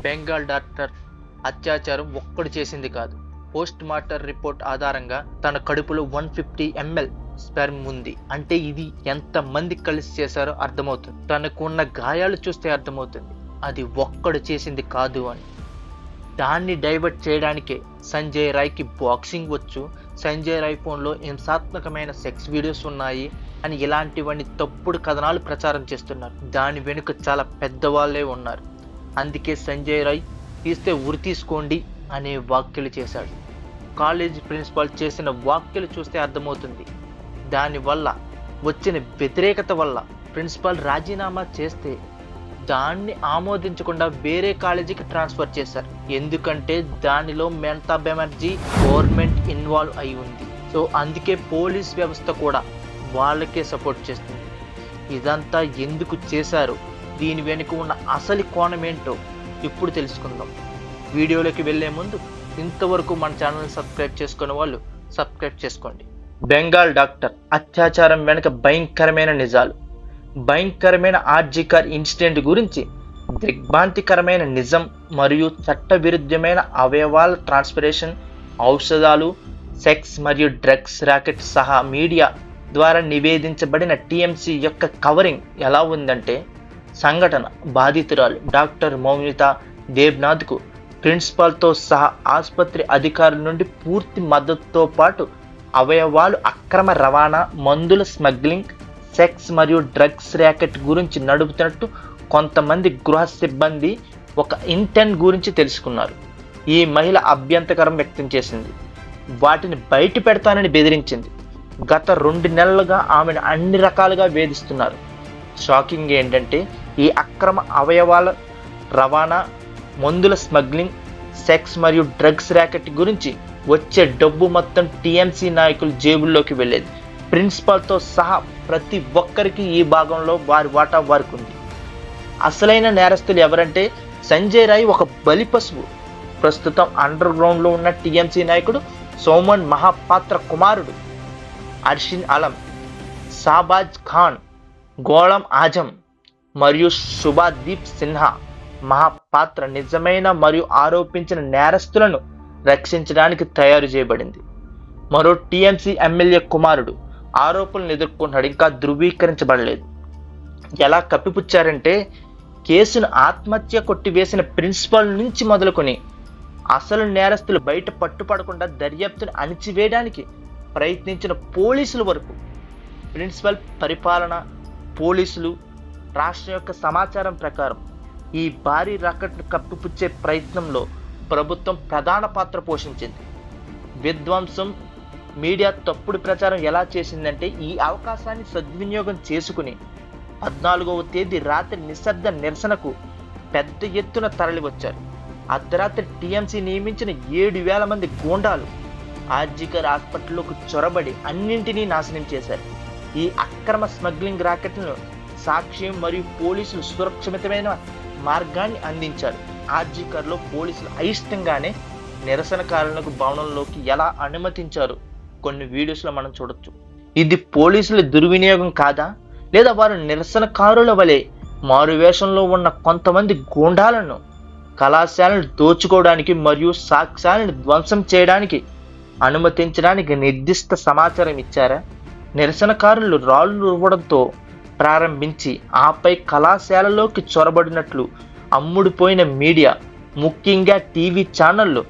Bengal doctor అత్యాచారం ఒక్కడు చేసింది కాదు. పోస్ట్ మార్టం రిపోర్ట్ ఆధారంగా తన కడుపులో 150 ml స్పెర్మ్ ఉంది. అంటే ఇది ఎంత మంది కలిసి చేశారో అర్థమవుతుంది. తనకున్న గాయాలు చూస్తే అర్థమవుతుంది అది ఒక్కడు చేసింది కాదు అని. దాన్ని డైవర్ట్ చేయడానికే సంజయ్ రాయ్కి బాక్సింగ్ వచ్చు, సంజయ్ రాయ్ ఫోన్లో హింసాత్మకమైన సెక్స్ వీడియోస్ ఉన్నాయి అని ఇలాంటివన్నీ తప్పుడు కథనాలు ప్రచారం చేస్తున్నారు. దాని వెనుక చాలా పెద్దవాళ్ళే ఉన్నారు. అందుకే సంజయ్ రాయ్ తీస్తే ఉరి తీసుకోండి అనే వ్యాఖ్యలు చేశాడు. కాలేజీ ప్రిన్సిపాల్ చేసిన వ్యాఖ్యలు చూస్తే అర్థమవుతుంది. దానివల్ల వచ్చిన వ్యతిరేకత వల్ల ప్రిన్సిపాల్ రాజీనామా చేస్తే దాన్ని ఆమోదించకుండా వేరే కాలేజీకి ట్రాన్స్ఫర్ చేశారు. ఎందుకంటే దానిలో మమతా బెనర్జీ గవర్నమెంట్ ఇన్వాల్వ్ అయి ఉంది. సో అందుకే పోలీస్ వ్యవస్థ కూడా వాళ్ళకే సపోర్ట్ చేస్తుంది. ఇదంతా ఎందుకు చేశారు, దీని వెనుక ఉన్న అసలు కోణం ఏంటో ఇప్పుడు తెలుసుకుందాం. వీడియోలోకి వెళ్లే ముందు ఇంతవరకు మన ఛానల్ని సబ్స్క్రైబ్ చేసుకునే వాళ్ళు సబ్స్క్రైబ్ చేసుకోండి. బెంగాల్ డాక్టర్ అత్యాచారం వెనుక భయంకరమైన నిజాలు. భయంకరమైన ఆర్జికర్ ఇన్సిడెంట్ గురించి దిగ్భ్రాంతికరమైన నిజం మరియు చట్టవిరుద్ధమైన అవయవాల ట్రాన్స్ఫరేషన్, ఔషధాలు, సెక్స్ మరియు డ్రగ్స్ ర్యాకెట్ సహా మీడియా ద్వారా నివేదించబడిన టీఎంసీ యొక్క కవరింగ్ ఎలా ఉందంటే, సంఘటన బాధితురాలు డాక్టర్ మౌమితా దేబ్నాథ్కు ప్రిన్సిపాల్తో సహా ఆసుపత్రి అధికారుల నుండి పూర్తి మద్దతుతో పాటు అవయవాలు అక్రమ రవాణా, మందుల స్మగ్లింగ్, సెక్స్ మరియు డ్రగ్స్ ర్యాకెట్ గురించి నడుపుతున్నట్టు కొంతమంది గృహ సిబ్బంది ఒక ఇంటెన్ గురించి తెలుసుకున్నారు. ఈ మహిళ అభ్యంతరం వ్యక్తం చేసింది, వాటిని బయట పెడతానని బెదిరించింది. గత 2 నెలలుగా ఆమెను అన్ని రకాలుగా వేధిస్తున్నారు. షాకింగ్ ఏంటంటే ఈ అక్రమ అవయవాల రవాణా, మందుల స్మగ్లింగ్, సెక్స్ మరియు డ్రగ్స్ ర్యాకెట్ గురించి వచ్చే డబ్బు మొత్తం టీఎంసీ నాయకుల జేబుల్లోకి వెళ్ళేది. ప్రిన్సిపాల్తో సహా ప్రతి ఒక్కరికి ఈ భాగంలో వారి వాటా వారికి ఉంది. అసలైన నేరస్తులు ఎవరంటే సంజయ్ రాయ్ ఒక బలి పశువు. ప్రస్తుతం అండర్ గ్రౌండ్లో ఉన్న టీఎంసీ నాయకుడు సోమన్ మహాపాత్ర కుమారుడు అర్షిన్ అలం, షాబాజ్ ఖాన్, గోళం ఆజం మరియు శుభాదీప్ సిన్హా. మహాపాత్ర నిజమైన మరియు ఆరోపించిన నేరస్తులను రక్షించడానికి తయారు చేయబడింది. మరో టీఎంసీ ఎమ్మెల్యే కుమారుడు ఆరోపణలు ఎదుర్కొన్నాడు, ఇంకా ధృవీకరించబడలేదు. ఎలా కప్పిపుచ్చారంటే కేసును ఆత్మహత్య కొట్టివేసిన ప్రిన్సిపాల్ నుంచి మొదలుకొని అసలు నేరస్తులు బయట పట్టుపడకుండా దర్యాప్తును అణిచివేయడానికి ప్రయత్నించిన పోలీసుల వరకు. ప్రిన్సిపల్ పరిపాలన, పోలీసులు, రాష్ట్రం యొక్క సమాచారం ప్రకారం ఈ భారీ రాకెట్ను కప్పిపుచ్చే ప్రయత్నంలో ప్రభుత్వం ప్రధాన పాత్ర పోషించింది. విధ్వంసం, మీడియా తప్పుడు ప్రచారం ఎలా చేసిందంటే ఈ అవకాశాన్ని సద్వినియోగం చేసుకుని 14వ తేదీ రాత్రి నిశ్శబ్ద నిరసనకు పెద్ద ఎత్తున తరలివచ్చారు. అర్ధరాత్రి టీఎంసీ నియమించిన 7,000 మంది గూండాలు ఆర్జికర్ హాస్పిటల్లోకి చొరబడి అన్నింటినీ నాశనం చేశారు. ఈ అక్రమ స్మగ్లింగ్ రాకెట్లను సాక్ష్యం మరియు పోలీసులు సురక్షితమైన మార్గాన్ని అందించారు. ఆర్జికర్లో పోలీసులు అయిష్టంగానే నిరసనకారులకు భవనంలోకి ఎలా అనుమతించారు కొన్ని వీడియోస్లో మనం చూడొచ్చు. ఇది పోలీసుల దుర్వినియోగం కాదా, లేదా వారు నిరసనకారుల వలె మారువేషంలో ఉన్న కొంతమంది గూండాలను కళాశాలను దోచుకోవడానికి మరియు సాక్ష్యాలను ధ్వంసం చేయడానికి అనుమతించడానికి నిర్దిష్ట సమాచారం ఇచ్చారా? నిరసనకారులు రాళ్లు రువ్వడంతో ప్రారంభించి ఆపై కళాశాలలోకి చొరబడినట్లు అమ్ముడుపోయిన మీడియా, ముఖ్యంగా టీవీ ఛానళ్లు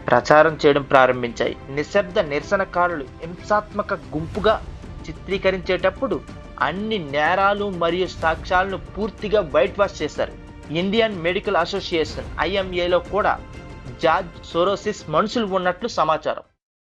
ప్రచారం చేయడం ప్రారంభించాయి. నిశ్శబ్ద నిరసనకారులు హింసాత్మక గుంపుగా చిత్రీకరించేటప్పుడు అన్ని నేరాలు మరియు సాక్ష్యాలను పూర్తిగా వైట్ వాష్ చేశారు. ఇండియన్ మెడికల్ అసోసియేషన్ IMAలో కూడా జార్జ్ సోరోసిస్ మనుషులు ఉన్నట్లు సమాచారం.